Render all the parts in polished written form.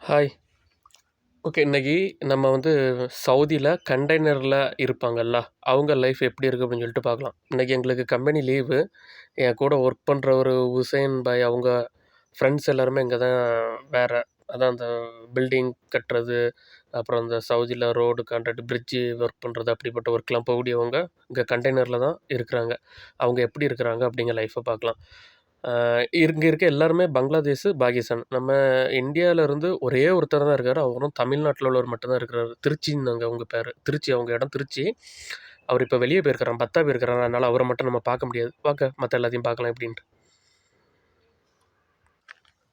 Hi. Okay. இன்னைக்கு நம்ம வந்து சவுதியில கண்டெய்னர்ல இருப்பாங்கல்ல, அவங்க லைஃப் எப்படி இருக்கு அப்படின்னு சொல்லிட்டு பார்க்கலாம். இன்னைக்கு எங்களுக்கு கம்பெனி லீவு. என் கூட ஒர்க் பண்ற ஒரு உசேன் பாய் அவங்க ஃப்ரெண்ட்ஸ் எல்லாருமே இங்க தான் வேற அதான் அந்த பில்டிங் கட்டுறது, அப்புறம் இந்த சவுதியில ரோடு கான்ட்ராக்ட், பிரிட்ஜு ஒர்க் பண்றது அப்படிப்பட்ட ஒர்க்லாம் போகக்கூடியவங்க இங்க கண்டெய்னர்ல தான் இருக்கிறாங்க. அவங்க எப்படி இருக்கிறாங்க அப்படிங்கிற லைஃப்ப பார்க்கலாம். இங்க இருக்க எல்லாருமே பங்களாதேஷ், பாகிஸ்தான். நம்ம இந்தியால இருந்து ஒரே ஒருத்தர் தான் இருக்காரு. அவரும் தமிழ்நாட்டுல உள்ளவர் மட்டும் தான் இருக்கிறாரு. திருச்சின்னாங்க அவங்க பேரு. திருச்சி அவங்க இடம் திருச்சி. அவர் இப்ப வெளிய போயிருக்காராம். பத்தா போயிருக்காராம். அதனால அவர மட்டும் நம்ம பார்க்க முடியாது. வாங்க மத்த எல்லாத்தையும் பார்க்கலாம் எப்படின்ட்டு.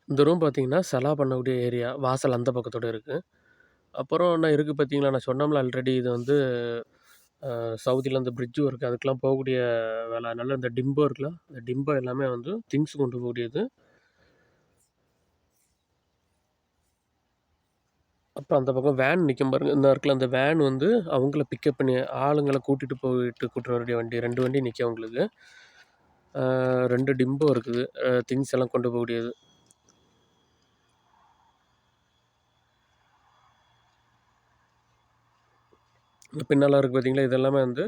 இந்த ரூம் பார்த்தீங்கன்னா, சலா பண்ணக்கூடிய ஏரியா. வாசல் அந்த பக்கத்தோட இருக்கு. அப்புறம் என்ன இருக்கு பார்த்தீங்களா, நான் சொன்னோம்ல ஆல்ரெடி இது வந்து சவுதியில அந்த பிரிட்ஜ் ஒர்க் அதுக்கெல்லாம் போகக்கூடிய வேலை. அதனால இந்த டிம்போ இருக்குல்ல, அந்த டிம்போ எல்லாமே வந்து திங்ஸ் கொண்டு போகக்கூடியது. அப்புறம் அந்த பக்கம் வேன் நிக்கும் பாருங்க. இந்த இருக்குல்ல அந்த வேன் வந்து அவங்கள பிக்கப் பண்ணி ஆளுங்கள கூட்டிட்டு போயிட்டு கூட்டு வரக்கூடிய வண்டி. 2 வண்டி நிக்கும் அவங்களுக்கு. 2 டிம்போ இருக்குது. திங்ஸ் எல்லாம் கொண்டு போகக்கூடியது. பின்னால இருக்கு பார்த்தீங்களா, இது எல்லாமே வந்து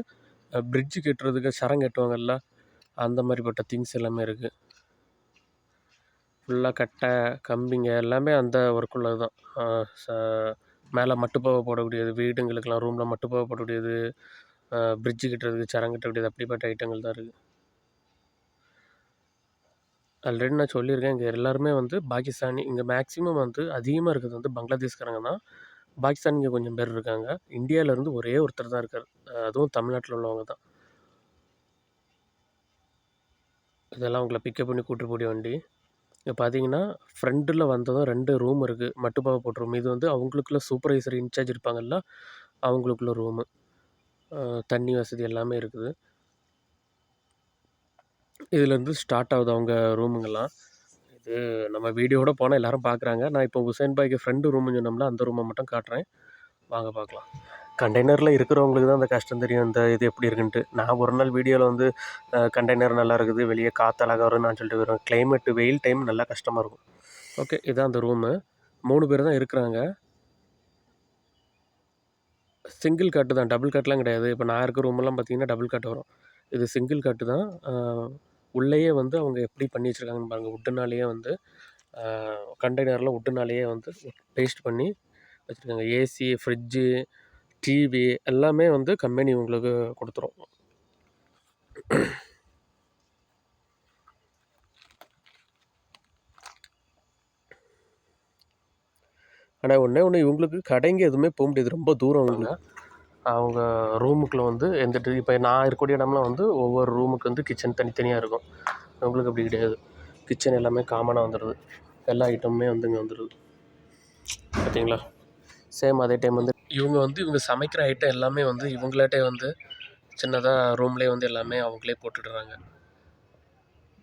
பிரிட்ஜ் கட்டுறதுக்கு சரம் கட்டுவாங்கல்ல, அந்த மாரிப்பட்ட திங்ஸ் எல்லாமே இருக்கு. ஃபுல்லா கட்டை, கம்பிங்க எல்லாமே அந்த ஒர்க் உள்ளது தான். ச மேல மட்டுப்பாவ போடக்கூடியது, வீடுங்களுக்கெல்லாம் ரூம்ல மட்டுப்பாவ போடக்கூடியது, பிரிட்ஜ் கட்டுறதுக்கு சரம் கட்டக்கூடியது அப்படிப்பட்ட ஐட்டங்கள் தான் இருக்கு. ஆல்ரெடி நான் சொல்லியிருக்கேன். இங்க எல்லாருமே வந்து பாகிஸ்தானி. இங்க மேக்ஸிமம் வந்து அதிகமா இருக்கிறது வந்து பங்களாதேஷ்காரங்க தான். பாகிஸ்தானிங்க கொஞ்சம் பேர் இருக்காங்க. இந்தியாவிலேருந்து ஒரே ஒருத்தர் தான் இருக்காரு. அதுவும் தமிழ்நாட்டில உள்ளவங்க தான். இதெல்லாம் உங்கள பிக்கப் பண்ணி கூட்டு போகக்கூடிய வண்டி. இங்க பார்த்தீங்கன்னா, ஃப்ரண்ட்டில வந்ததும் 2 ரூம் இருக்கு. மட்டுப்பாவ போட்ட ரூம். இது வந்து அவங்களுக்குள்ள சூப்பர்வைசர் இன்சார்ஜ் இருப்பாங்கல்ல, அவங்களுக்குள்ள ரூமு. தண்ணி வசதி எல்லாமே இருக்குது. இதுலேருந்து ஸ்டார்ட் ஆகுது அவங்க ரூமுங்கெல்லாம். இது நம்ம வீடியோவோட போனா எல்லாரும் பார்க்குறாங்க. நான் இப்போ உசேன் பாய்க்கு ஃப்ரெண்டு ரூம்னு சொன்னோம்ல, அந்த ரூமை மட்டும் காட்டுறேன். வாங்க பார்க்கலாம். கண்டெய்னரில் இருக்கிறவங்களுக்கு தான் அந்த கஷ்டம் தெரியும். இந்த இது எப்படி இருக்குன்ட்டு. நான் ஒரு நாள் வீடியோவில் வந்து கண்டெய்னர் நல்லா இருக்குது, வெளியே காற்று அழகா வரும்னு நான் சொல்லிட்டு வருவேன். கிளைமேட்டு வெயில் டைம் நல்லா கஷ்டமாக இருக்கும். ஓகே, இதான் அந்த ரூமு. 3 பேர் தான் இருக்கிறாங்க. சிங்கிள் காட்டு தான், டபுள் காட்லாம் கிடையாது. இப்போ நான் இருக்க ரூமெல்லாம் பார்த்தீங்கன்னா டபுள் காட் வரும். இது சிங்கிள் காட்டு தான். உள்ளேயே வந்து அவங்க எப்படி பண்ணி வச்சுருக்காங்கன்னு பாருங்கள். வுட்டுனாலேயே வந்து கண்டெய்னரில் வுட்டுனாலேயே வந்து பேஸ்ட் பண்ணி வச்சுருக்காங்க. ஏசி, ஃப்ரிட்ஜு, டிவி எல்லாமே வந்து கம்பெனி உங்களுக்கு கொடுத்துரும். ஆனால் ஒன்றே ஒன்று, இவங்களுக்கு கடைங்க எதுவுமே போக முடியாது. ரொம்ப தூரம் அவங்க ரூமுக்குள்ளே வந்து எந்த இப்போ நான் இருக்கக்கூடிய இடம்லாம் வந்து ஒவ்வொரு ரூமுக்கு வந்து கிச்சன் தனித்தனியாக இருக்கும். இவங்களுக்கு அப்படி கிடையாது. கிச்சன் எல்லாமே காமனாக வந்துடுது. எல்லா ஐட்டமுமே வந்து இங்கே வந்துடுது. பார்த்தீங்களா? சேம் அதே டைம் வந்து இவங்க சமைக்கிற ஐட்டம் எல்லாமே வந்து இவங்களாட்டே வந்து சின்னதாக ரூம்லேயே வந்து எல்லாமே அவங்களே போட்டுடுறாங்க.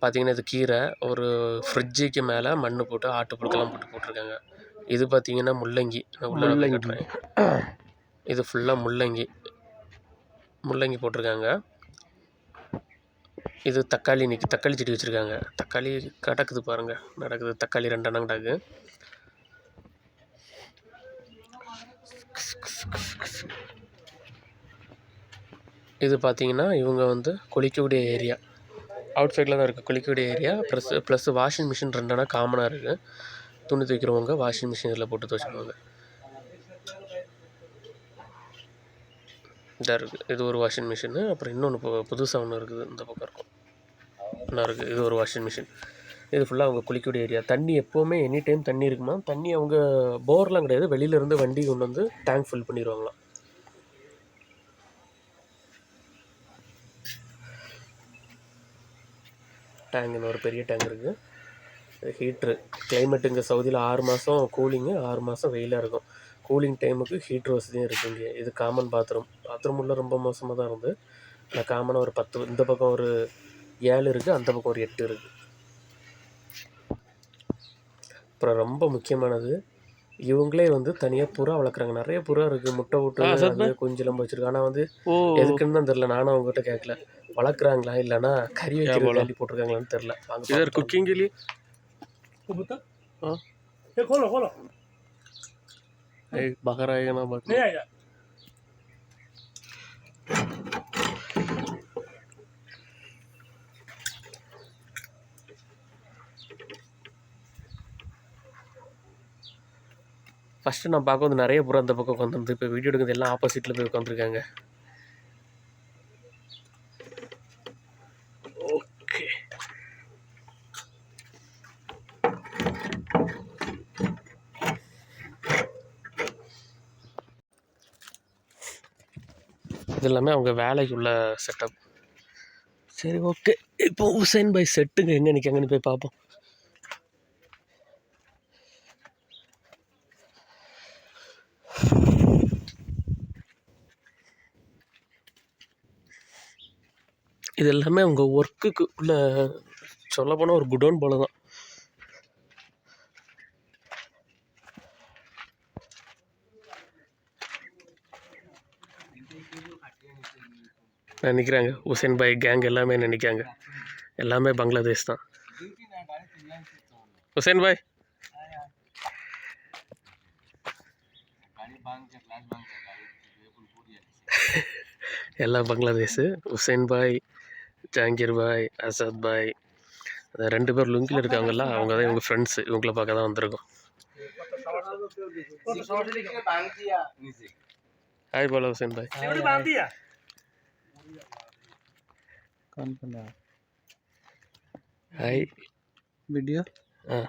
பார்த்தீங்கன்னா இது கீரை, ஒரு ஃப்ரிட்ஜுக்கு மேலே மண் போட்டு ஆட்டு புழுக்கெல்லாம் போட்டிருக்காங்க. இது பார்த்தீங்கன்னா முள்ளங்கி. நான் உள்ள கட்டுறேன். இது ஃபுல்லாக முள்ளங்கி போட்டிருக்காங்க. இது தக்காளி தக்காளி செடி வச்சுருக்காங்க. தக்காளி கிடக்குது பாருங்கள், நடக்குது. தக்காளி 2 அண்ணம் கிடக்கு. இது பார்த்தீங்கன்னா இவங்க வந்து குளிக்கக்கூடிய ஏரியா. அவுட் சைடில் தான் இருக்குது குளிக்கக்கூடிய ஏரியா. ப்ளஸ் வாஷிங் மிஷின் 2 அண்ணா காமனாக இருக்குது. துணி துவைக்கிறவங்க வாஷிங் மிஷின் இதில் போட்டு துவைச்சிடுவாங்க. இதாக இருக்குது. இது ஒரு வாஷிங் மிஷினு. அப்புறம் இன்னொன்று புதுசாக ஒன்று இருக்குது, இந்த பக்கம் இருக்கும். இன்னும் இருக்குது. இது ஒரு வாஷிங் மிஷின். இது ஃபுல்லாக அவங்க குளிக்கக்கூடிய ஏரியா. தண்ணி எப்போவுமே எனி டைம் தண்ணி இருக்குமா. தண்ணி அவங்க போர்லாம் கிடையாது, வெளியிலேருந்து வண்டி கொண்டு வந்து டேங்க் ஃபில் பண்ணிடுவாங்களாம். டேங்க் ஒரு பெரிய டேங்க் இருக்குது. ஹீட்ரு. கிளைமேட்டு இங்கே சவுதியில் 6 மாதம் கூலிங்கு, 6 மாதம் வெயிலாக இருக்கும். கூலிங் டைமுக்கு ஹீட்ரு வசதியும் இருக்குது இங்கே. இது காமன் பாத்ரூம் உள்ள ரொம்ப மோசமாக தான் இருந்து. நான் காமனாக ஒரு 10, இந்த பக்கம் ஒரு 7 இருக்குது, அந்த பக்கம் ஒரு 8 இருக்குது. அப்புறம் ரொம்ப முக்கியமானது, இவங்களே வந்து தனியாக புறா வளர்க்குறாங்க. நிறைய புறா இருக்குது. முட்டை விட்டு அது கொஞ்சம் வச்சுருக்கு. ஆனால் வந்து எதுக்குன்னு தான் தெரில. நானும் அவங்ககிட்ட கேட்கல. வளர்க்குறாங்களா இல்லைன்னா கறி வைக்கிறதுக்காண்டி போட்டிருக்காங்களான்னு தெரில. வாங்க குக்கிங் के लिए हाँ பகராயனா பார்க்கணும். ஃபஸ்ட்டு நான் பார்க்கும்போது நிறைய புறம் அந்த பக்கம் உட்காந்துருந்து, இப்போ வீடியோ எடுக்கிறது எல்லாம் ஆப்போசிட்டில் போய் உட்காந்துருக்காங்க. ஓகே, இது எல்லாமே அவங்க வேலைக்குள்ள செட்டப். சரி, ஓகே. இப்போ உசைன் பாய் செட்டுங்க எங்கே நிற்காங்கன்னு போய் பார்ப்போம். இது எல்லாமே அவங்க ஒர்க்குக்கு உள்ள சொல்ல போனால் ஒரு குடோன் போல தான். நினைக்கிறாங்க உசைன் பாய் கேங் எல்லாமே நினைக்காங்க, எல்லாமே பங்களாதேஷ் தான். உசைன் பாய் எல்லாம் பங்களாதேஷ். உசைன் பாய், ஜாங்கீர் பாய், அசாத் பாய், அந்த 2 பேர் லுங்கில் இருக்காங்கல்ல, அவங்க தான் இவங்க ஃப்ரெண்ட்ஸு. இவங்கள பார்க்க தான் வந்திருக்கோம். ஹாய் போல உசைன் பாய். हाय वीडियो हाँ,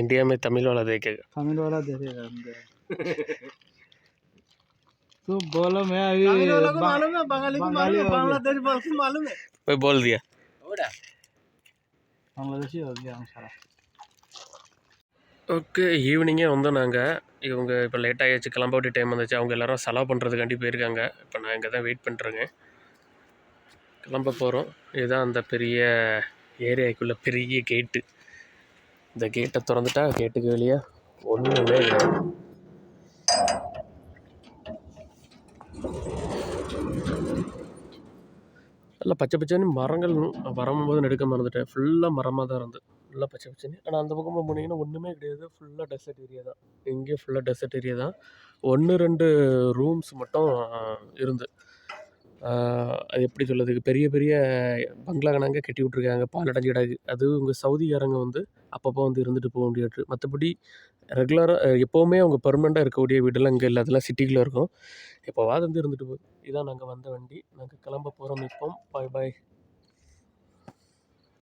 इंडिया में तमिल वाला देखेगा तो बोलो मैं अभी तमिल वाला को मालूम है, बंगाली को मालूम है, बांग्लादेश वाला को मालूम है। मैं बोल दिया बांग्लादेशी हो गया हम सारा. ஓகே. ஈவினிங்கே வந்தோம் நாங்கள். இவங்க இப்போ லேட் ஆகிடுச்சு, கிளம்ப வேண்டிய டைம் வந்துச்சு. அவங்க எல்லோரும் செலவு பண்ணுறதுக்காண்டி போயிருக்காங்க. இப்போ நான் இங்கே தான் வெயிட் பண்ணுறேங்க. கிளம்ப போகிறோம். இதுதான் அந்த பெரிய ஏரியாக்குள்ளே பெரிய கேட்டு. இந்த கேட்டை திறந்துட்டா கேட்டுக்கு வெளியே ஒன்றுமே கிடையாது. நல்லா பச்சை பச்சைன்னு மரங்கள். வரும்போது நெடுக்க மறந்துட்டேன், ஃபுல்லாக மரமாக தான் இருந்து ஃபுல்லாக பச்சை பச்சைன்னு. ஆனால் அந்த பக்கமாக போனீங்கன்னா ஒன்றுமே கிடையாது, ஃபுல்லாக டெசர்ட் ஏரியா தான். இங்கே ஃபுல்லாக டெசர்ட் ஏரியா தான். 1-2 ரூம்ஸ் மட்டும் இருந்து, அது எப்படி சொல்கிறதுக்கு, பெரிய பெரிய பங்களா கணங்க கட்டி விட்ருக்காங்க, பாலடைஞ்சு கிடக்கு. அது உங்கள் சவுதிக்காரங்க வந்து அப்பப்போ வந்து இருந்துட்டு போக முடியாது. மற்றபடி ரெகுலராக எப்போவுமே அவங்க பெர்மனெண்ட்டாக இருக்கக்கூடிய வீடெல்லாம் இங்கே இல்லை, அதெல்லாம் சிட்டிக்குள்ளே இருக்கும். எப்போவாது வந்து இருந்துட்டு போகுது. இதான் நாங்கள் வந்த வண்டி. நாங்கள் கிளம்ப போகிறோம் இப்போ. பாய் பாய்.